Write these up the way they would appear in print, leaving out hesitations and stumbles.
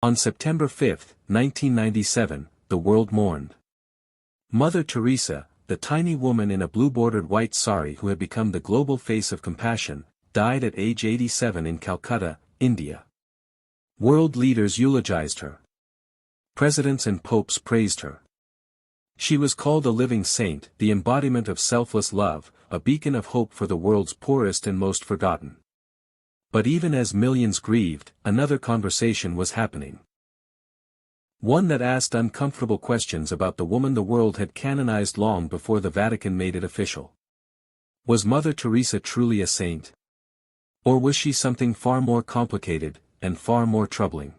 On September 5, 1997, the world mourned. Mother Teresa, the tiny woman in a blue-bordered white sari who had become the global face of compassion, died at age 87 in Calcutta, India. World leaders eulogized her. Presidents and popes praised her. She was called a living saint, the embodiment of selfless love, a beacon of hope for the world's poorest and most forgotten. But even as millions grieved, another conversation was happening. One that asked uncomfortable questions about the woman the world had canonized long before the Vatican made it official. Was Mother Teresa truly a saint? Or was she something far more complicated, and far more troubling?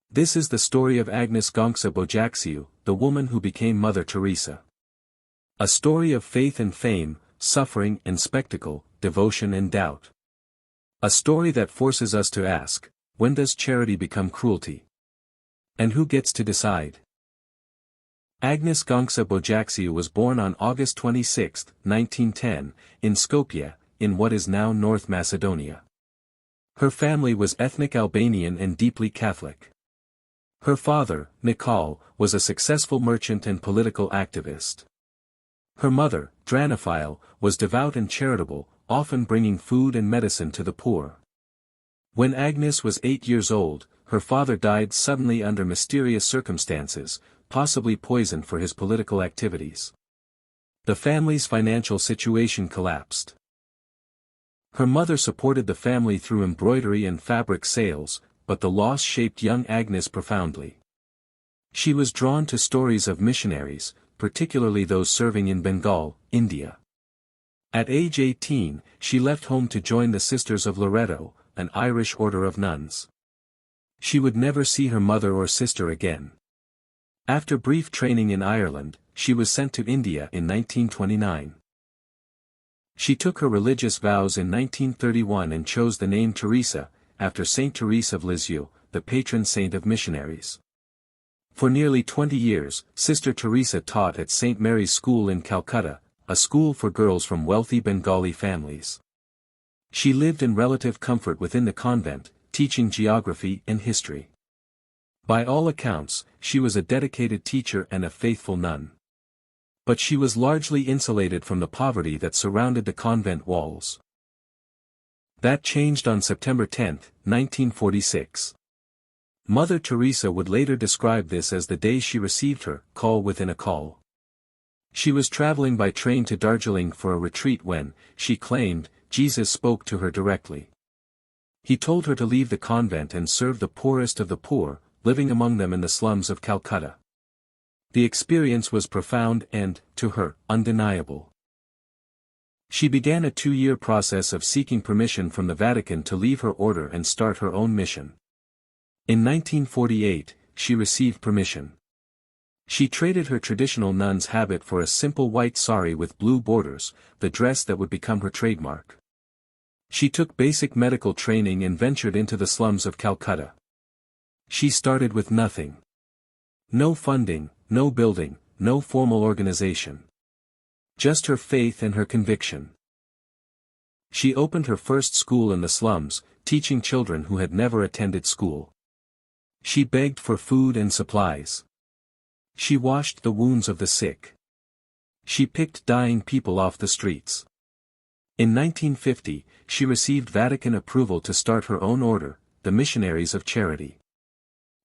This is the story of Anjezë Gonxhe Bojaxhiu, the woman who became Mother Teresa. A story of faith and fame, suffering and spectacle, devotion and doubt. A story that forces us to ask, when does charity become cruelty? And who gets to decide? Anjezë Gonxhe Bojaxhiu was born on August 26, 1910, in Skopje, in what is now North Macedonia. Her family was ethnic Albanian and deeply Catholic. Her father, Nikol, was a successful merchant and political activist. Her mother, Dranophile, was devout and charitable, often bringing food and medicine to the poor. When Agnes was 8 years old, her father died suddenly under mysterious circumstances, possibly poisoned for his political activities. The family's financial situation collapsed. Her mother supported the family through embroidery and fabric sales, but the loss shaped young Agnes profoundly. She was drawn to stories of missionaries, particularly those serving in Bengal, India. At age 18, she left home to join the Sisters of Loreto, an Irish order of nuns. She would never see her mother or sister again. After brief training in Ireland, she was sent to India in 1929. She took her religious vows in 1931 and chose the name Teresa, after Saint Teresa of Lisieux, the patron saint of missionaries. For nearly 20 years, Sister Teresa taught at St. Mary's School in Calcutta, a school for girls from wealthy Bengali families. She lived in relative comfort within the convent, teaching geography and history. By all accounts, she was a dedicated teacher and a faithful nun. But she was largely insulated from the poverty that surrounded the convent walls. That changed on September 10, 1946. Mother Teresa would later describe this as the day she received her call within a call. She was traveling by train to Darjeeling for a retreat when, she claimed, Jesus spoke to her directly. He told her to leave the convent and serve the poorest of the poor, living among them in the slums of Calcutta. The experience was profound and, to her, undeniable. She began a 2-year process of seeking permission from the Vatican to leave her order and start her own mission. In 1948, she received permission. She traded her traditional nun's habit for a simple white sari with blue borders, the dress that would become her trademark. She took basic medical training and ventured into the slums of Calcutta. She started with nothing. No funding, no building, no formal organization. Just her faith and her conviction. She opened her first school in the slums, teaching children who had never attended school. She begged for food and supplies. She washed the wounds of the sick. She picked dying people off the streets. In 1950, she received Vatican approval to start her own order, the Missionaries of Charity.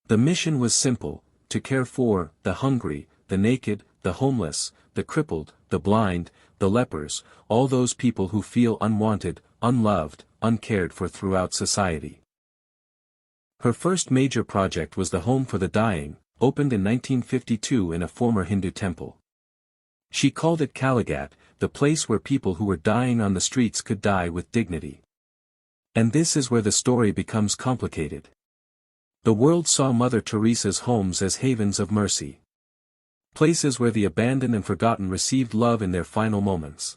The mission was simple: to care for the hungry, the naked, the homeless, the crippled, the blind, the lepers, all those people who feel unwanted, unloved, uncared for throughout society. Her first major project was the Home for the Dying, opened in 1952 in a former Hindu temple. She called it Kaligat, the place where people who were dying on the streets could die with dignity. And this is where the story becomes complicated. The world saw Mother Teresa's homes as havens of mercy. Places where the abandoned and forgotten received love in their final moments.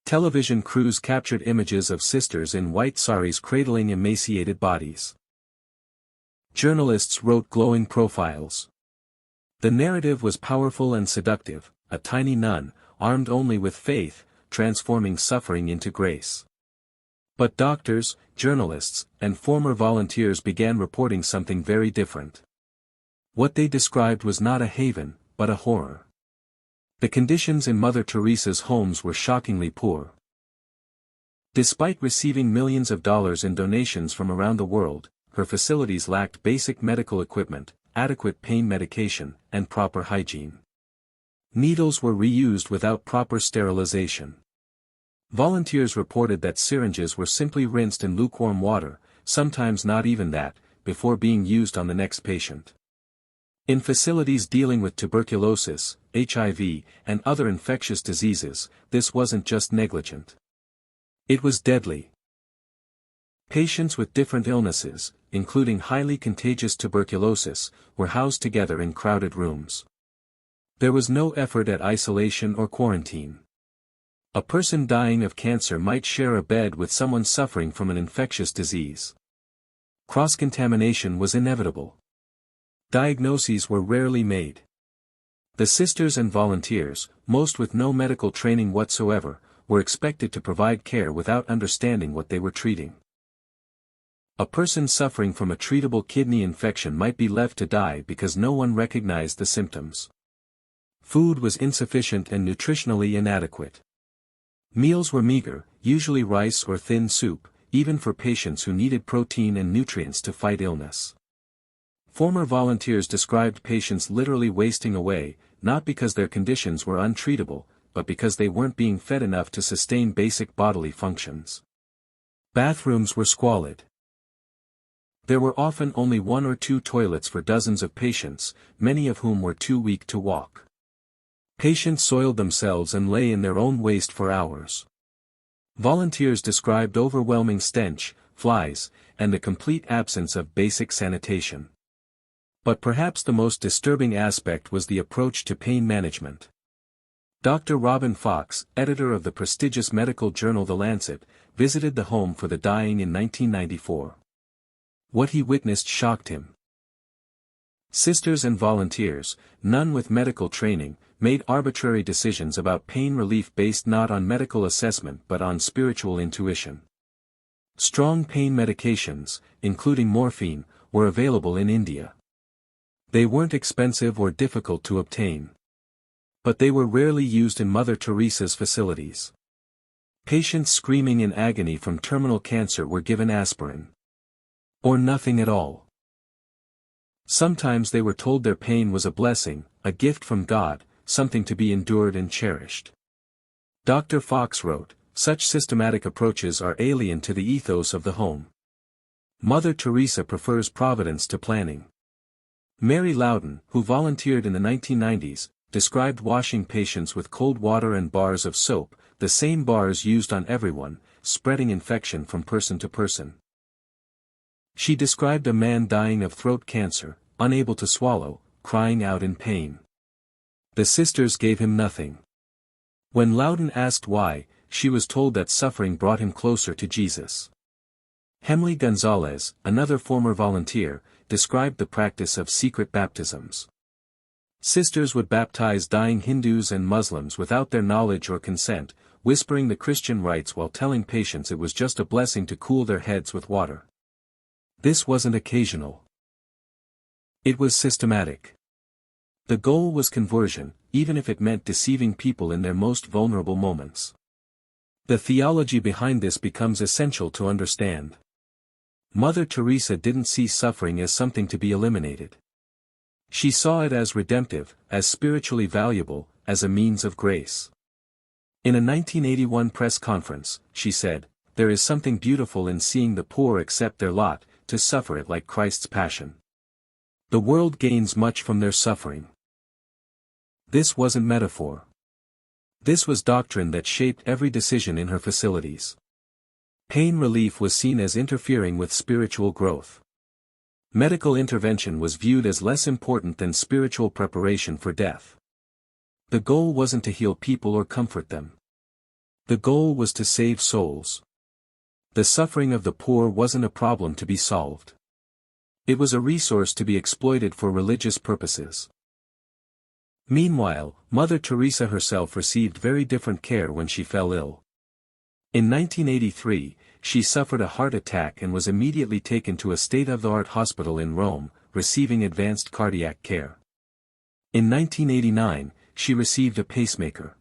Television crews captured images of sisters in white saris cradling emaciated bodies. Journalists wrote glowing profiles. The narrative was powerful and seductive, a tiny nun, armed only with faith, transforming suffering into grace. But doctors, journalists, and former volunteers began reporting something very different. What they described was not a haven, but a horror. The conditions in Mother Teresa's homes were shockingly poor. Despite receiving millions of dollars in donations from around the world, her facilities lacked basic medical equipment, adequate pain medication, and proper hygiene. Needles were reused without proper sterilization. Volunteers reported that syringes were simply rinsed in lukewarm water, sometimes not even that, before being used on the next patient. In facilities dealing with tuberculosis, HIV, and other infectious diseases, this wasn't just negligent. It was deadly. Patients with different illnesses, including highly contagious tuberculosis, were housed together in crowded rooms. There was no effort at isolation or quarantine. A person dying of cancer might share a bed with someone suffering from an infectious disease. Cross-contamination was inevitable. Diagnoses were rarely made. The sisters and volunteers, most with no medical training whatsoever, were expected to provide care without understanding what they were treating. A person suffering from a treatable kidney infection might be left to die because no one recognized the symptoms. Food was insufficient and nutritionally inadequate. Meals were meager, usually rice or thin soup, even for patients who needed protein and nutrients to fight illness. Former volunteers described patients literally wasting away, not because their conditions were untreatable, but because they weren't being fed enough to sustain basic bodily functions. Bathrooms were squalid. There were often only 1 or 2 toilets for dozens of patients, many of whom were too weak to walk. Patients soiled themselves and lay in their own waste for hours. Volunteers described overwhelming stench, flies, and the complete absence of basic sanitation. But perhaps the most disturbing aspect was the approach to pain management. Dr. Robin Fox, editor of the prestigious medical journal The Lancet, visited the home for the dying in 1994. What he witnessed shocked him. Sisters and volunteers, none with medical training, made arbitrary decisions about pain relief based not on medical assessment but on spiritual intuition. Strong pain medications, including morphine, were available in India. They weren't expensive or difficult to obtain. But they were rarely used in Mother Teresa's facilities. Patients screaming in agony from terminal cancer were given aspirin. Or nothing at all. Sometimes they were told their pain was a blessing, a gift from God, something to be endured and cherished. Dr. Fox wrote, "Such systematic approaches are alien to the ethos of the home. Mother Teresa prefers providence to planning." Mary Loudon, who volunteered in the 1990s, described washing patients with cold water and bars of soap, the same bars used on everyone, spreading infection from person to person. She described a man dying of throat cancer, unable to swallow, crying out in pain. The sisters gave him nothing. When Loudon asked why, she was told that suffering brought him closer to Jesus. Hemley Gonzalez, another former volunteer, described the practice of secret baptisms. Sisters would baptize dying Hindus and Muslims without their knowledge or consent, whispering the Christian rites while telling patients it was just a blessing to cool their heads with water. This wasn't occasional. It was systematic. The goal was conversion, even if it meant deceiving people in their most vulnerable moments. The theology behind this becomes essential to understand. Mother Teresa didn't see suffering as something to be eliminated. She saw it as redemptive, as spiritually valuable, as a means of grace. In a 1981 press conference, she said, "There is something beautiful in seeing the poor accept their lot, to suffer it like Christ's passion. The world gains much from their suffering." This wasn't metaphor. This was doctrine that shaped every decision in her facilities. Pain relief was seen as interfering with spiritual growth. Medical intervention was viewed as less important than spiritual preparation for death. The goal wasn't to heal people or comfort them. The goal was to save souls. The suffering of the poor wasn't a problem to be solved. It was a resource to be exploited for religious purposes. Meanwhile, Mother Teresa herself received very different care when she fell ill. In 1983, she suffered a heart attack and was immediately taken to a state-of-the-art hospital in Rome, receiving advanced cardiac care. In 1989, she received a pacemaker.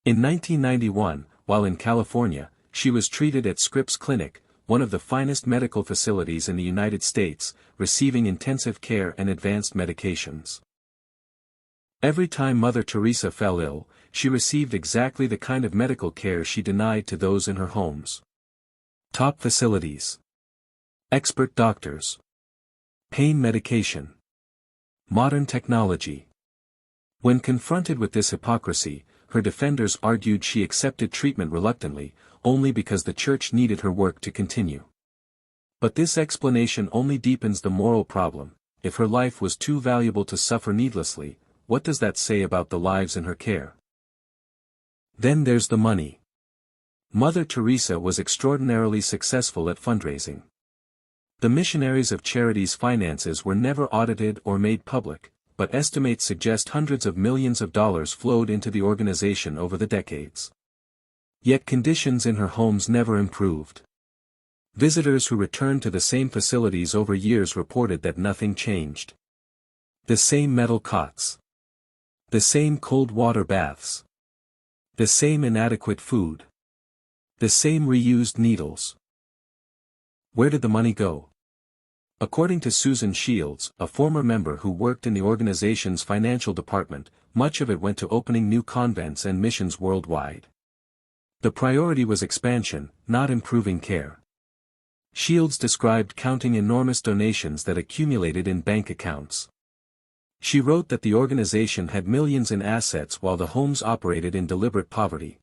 In 1991, while in California, she was treated at Scripps Clinic, one of the finest medical facilities in the United States, receiving intensive care and advanced medications. Every time Mother Teresa fell ill, she received exactly the kind of medical care she denied to those in her homes. Top facilities. Expert doctors. Pain medication. Modern technology. When confronted with this hypocrisy, her defenders argued she accepted treatment reluctantly, only because the Church needed her work to continue. But this explanation only deepens the moral problem. If her life was too valuable to suffer needlessly, what does that say about the lives in her care? Then there's the money. Mother Teresa was extraordinarily successful at fundraising. The Missionaries of Charity's finances were never audited or made public, but estimates suggest hundreds of millions of dollars flowed into the organization over the decades. Yet conditions in her homes never improved. Visitors who returned to the same facilities over years reported that nothing changed. The same metal cots. The same cold water baths. The same inadequate food. The same reused needles. Where did the money go? According to Susan Shields, a former member who worked in the organization's financial department, much of it went to opening new convents and missions worldwide. The priority was expansion, not improving care. Shields described counting enormous donations that accumulated in bank accounts. She wrote that the organization had millions in assets while the homes operated in deliberate poverty.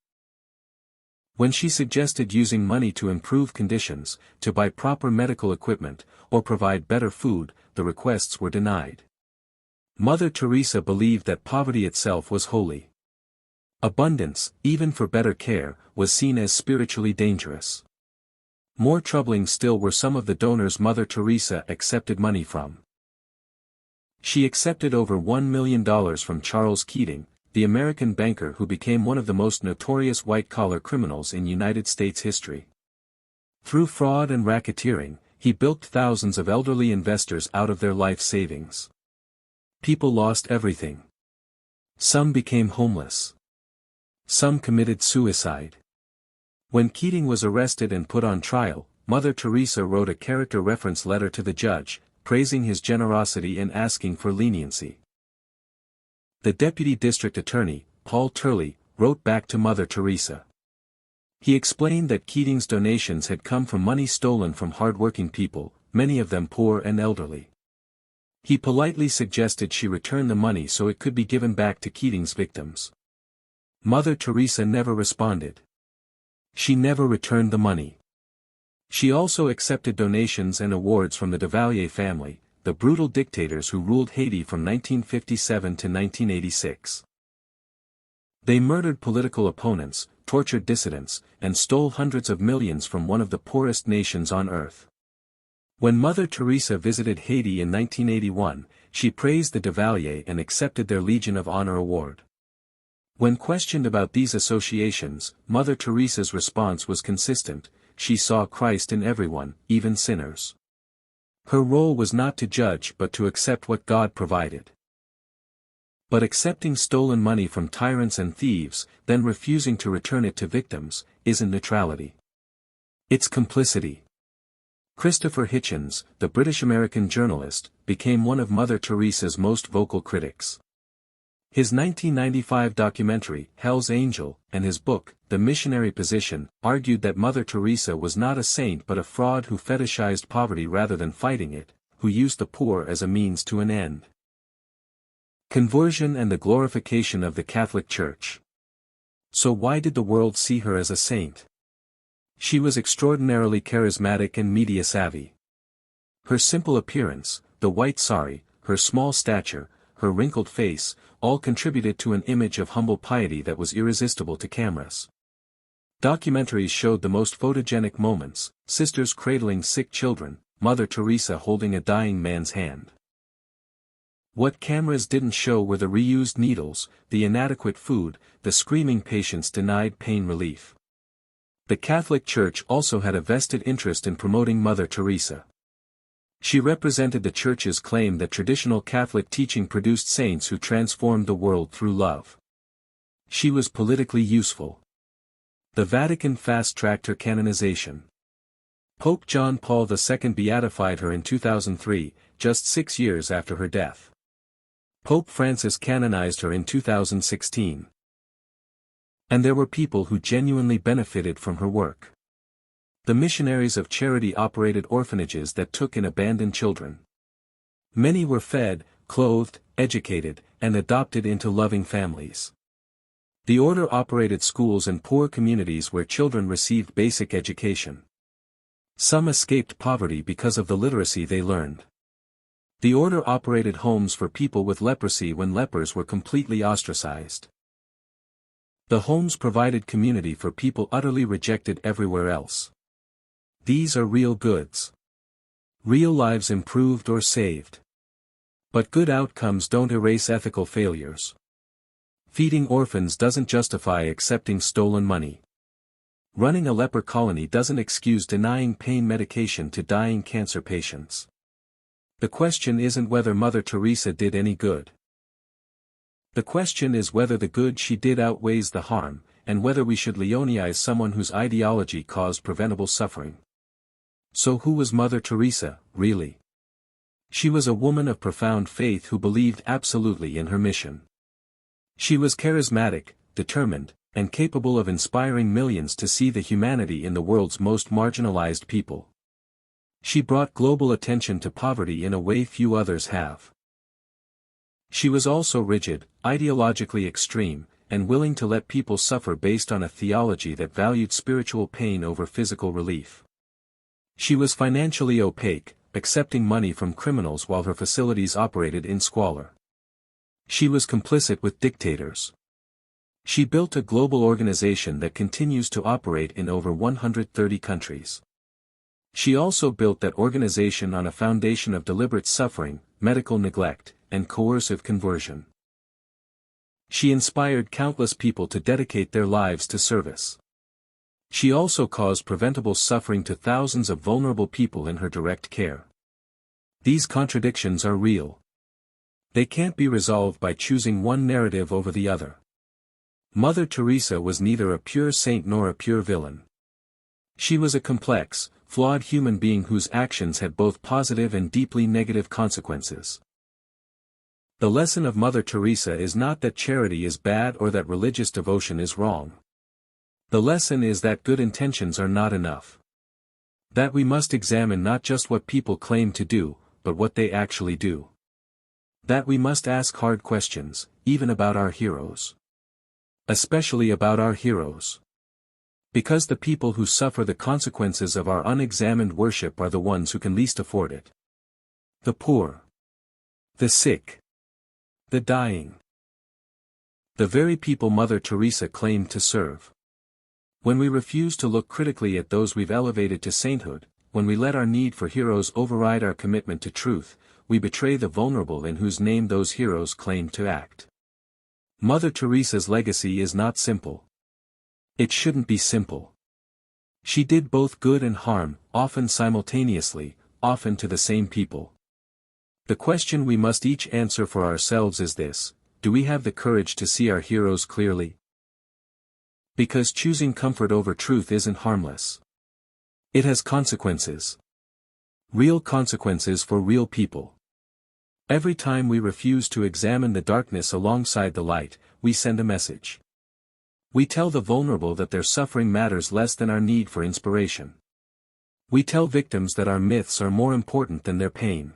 When she suggested using money to improve conditions, to buy proper medical equipment, or provide better food, the requests were denied. Mother Teresa believed that poverty itself was holy. Abundance, even for better care, was seen as spiritually dangerous. More troubling still were some of the donors Mother Teresa accepted money from. She accepted over $1 million from Charles Keating, the American banker who became one of the most notorious white-collar criminals in United States history. Through fraud and racketeering, he bilked thousands of elderly investors out of their life savings. People lost everything. Some became homeless. Some committed suicide. When Keating was arrested and put on trial, Mother Teresa wrote a character reference letter to the judge, praising his generosity and asking for leniency. The deputy district attorney, Paul Turley, wrote back to Mother Teresa. He explained that Keating's donations had come from money stolen from hard-working people, many of them poor and elderly. He politely suggested she return the money so it could be given back to Keating's victims. Mother Teresa never responded. She never returned the money. She also accepted donations and awards from the Duvalier family, the brutal dictators who ruled Haiti from 1957 to 1986. They murdered political opponents, tortured dissidents, and stole hundreds of millions from one of the poorest nations on earth. When Mother Teresa visited Haiti in 1981, she praised the Duvalier and accepted their Legion of Honor award. When questioned about these associations, Mother Teresa's response was consistent: she saw Christ in everyone, even sinners. Her role was not to judge but to accept what God provided. But accepting stolen money from tyrants and thieves, then refusing to return it to victims, isn't neutrality. It's complicity. Christopher Hitchens, the British-American journalist, became one of Mother Teresa's most vocal critics. His 1995 documentary, Hell's Angel, and his book, The Missionary Position, argued that Mother Teresa was not a saint but a fraud who fetishized poverty rather than fighting it, who used the poor as a means to an end. Conversion and the glorification of the Catholic Church. So why did the world see her as a saint? She was extraordinarily charismatic and media-savvy. Her simple appearance, the white sari, her small stature, her wrinkled face, all contributed to an image of humble piety that was irresistible to cameras. Documentaries showed the most photogenic moments: sisters cradling sick children, Mother Teresa holding a dying man's hand. What cameras didn't show were the reused needles, the inadequate food, the screaming patients denied pain relief. The Catholic Church also had a vested interest in promoting Mother Teresa. She represented the Church's claim that traditional Catholic teaching produced saints who transformed the world through love. She was politically useful. The Vatican fast-tracked her canonization. Pope John Paul II beatified her in 2003, just 6 years after her death. Pope Francis canonized her in 2016. And there were people who genuinely benefited from her work. The Missionaries of Charity operated orphanages that took in abandoned children. Many were fed, clothed, educated, and adopted into loving families. The order operated schools in poor communities where children received basic education. Some escaped poverty because of the literacy they learned. The order operated homes for people with leprosy when lepers were completely ostracized. The homes provided community for people utterly rejected everywhere else. These are real goods. Real lives improved or saved. But good outcomes don't erase ethical failures. Feeding orphans doesn't justify accepting stolen money. Running a leper colony doesn't excuse denying pain medication to dying cancer patients. The question isn't whether Mother Teresa did any good. The question is whether the good she did outweighs the harm, and whether we should Leonize someone whose ideology caused preventable suffering. So who was Mother Teresa, really? She was a woman of profound faith who believed absolutely in her mission. She was charismatic, determined, and capable of inspiring millions to see the humanity in the world's most marginalized people. She brought global attention to poverty in a way few others have. She was also rigid, ideologically extreme, and willing to let people suffer based on a theology that valued spiritual pain over physical relief. She was financially opaque, accepting money from criminals while her facilities operated in squalor. She was complicit with dictators. She built a global organization that continues to operate in over 130 countries. She also built that organization on a foundation of deliberate suffering, medical neglect, and coercive conversion. She inspired countless people to dedicate their lives to service. She also caused preventable suffering to thousands of vulnerable people in her direct care. These contradictions are real. They can't be resolved by choosing one narrative over the other. Mother Teresa was neither a pure saint nor a pure villain. She was a complex, flawed human being whose actions had both positive and deeply negative consequences. The lesson of Mother Teresa is not that charity is bad or that religious devotion is wrong. The lesson is that good intentions are not enough. That we must examine not just what people claim to do, but what they actually do. That we must ask hard questions, even about our heroes. Especially about our heroes. Because the people who suffer the consequences of our unexamined worship are the ones who can least afford it. The poor. The sick. The dying. The very people Mother Teresa claimed to serve. When we refuse to look critically at those we've elevated to sainthood, when we let our need for heroes override our commitment to truth, we betray the vulnerable in whose name those heroes claim to act. Mother Teresa's legacy is not simple. It shouldn't be simple. She did both good and harm, often simultaneously, often to the same people. The question we must each answer for ourselves is this: do we have the courage to see our heroes clearly? Because choosing comfort over truth isn't harmless. It has consequences. Real consequences for real people. Every time we refuse to examine the darkness alongside the light, we send a message. We tell the vulnerable that their suffering matters less than our need for inspiration. We tell victims that our myths are more important than their pain.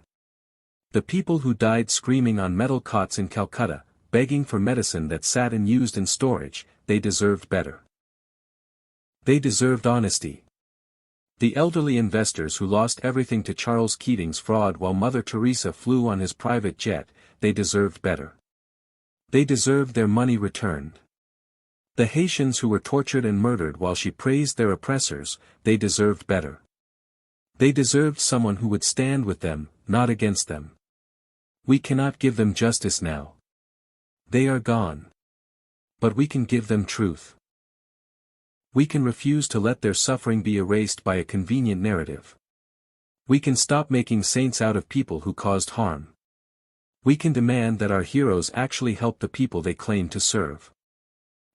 The people who died screaming on metal cots in Calcutta, begging for medicine that sat unused in storage, they deserved better. They deserved honesty. The elderly investors who lost everything to Charles Keating's fraud while Mother Teresa flew on his private jet, they deserved better. They deserved their money returned. The Haitians who were tortured and murdered while she praised their oppressors, they deserved better. They deserved someone who would stand with them, not against them. We cannot give them justice now. They are gone. But we can give them truth. We can refuse to let their suffering be erased by a convenient narrative. We can stop making saints out of people who caused harm. We can demand that our heroes actually help the people they claim to serve.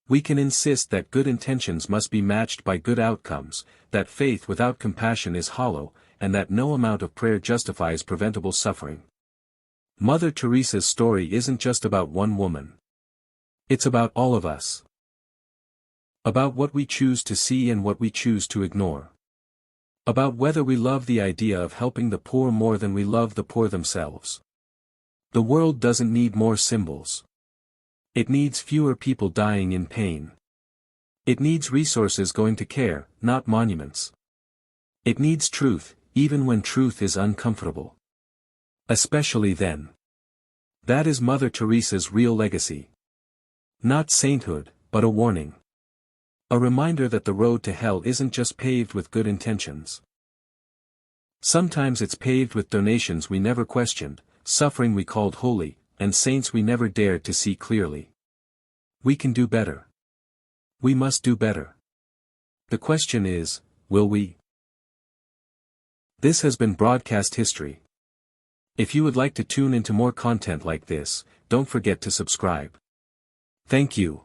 We can insist that good intentions must be matched by good outcomes, that faith without compassion is hollow, and that no amount of prayer justifies preventable suffering. Mother Teresa's story isn't just about one woman. It's about all of us. About what we choose to see and what we choose to ignore. About whether we love the idea of helping the poor more than we love the poor themselves. The world doesn't need more symbols. It needs fewer people dying in pain. It needs resources going to care, not monuments. It needs truth, even when truth is uncomfortable. Especially then. That is Mother Teresa's real legacy. Not sainthood, but a warning. A reminder that the road to hell isn't just paved with good intentions. Sometimes it's paved with donations we never questioned, suffering we called holy, and saints we never dared to see clearly. We can do better. We must do better. The question is, will we? This has been Broadcast History. If you would like to tune into more content like this, don't forget to subscribe. Thank you.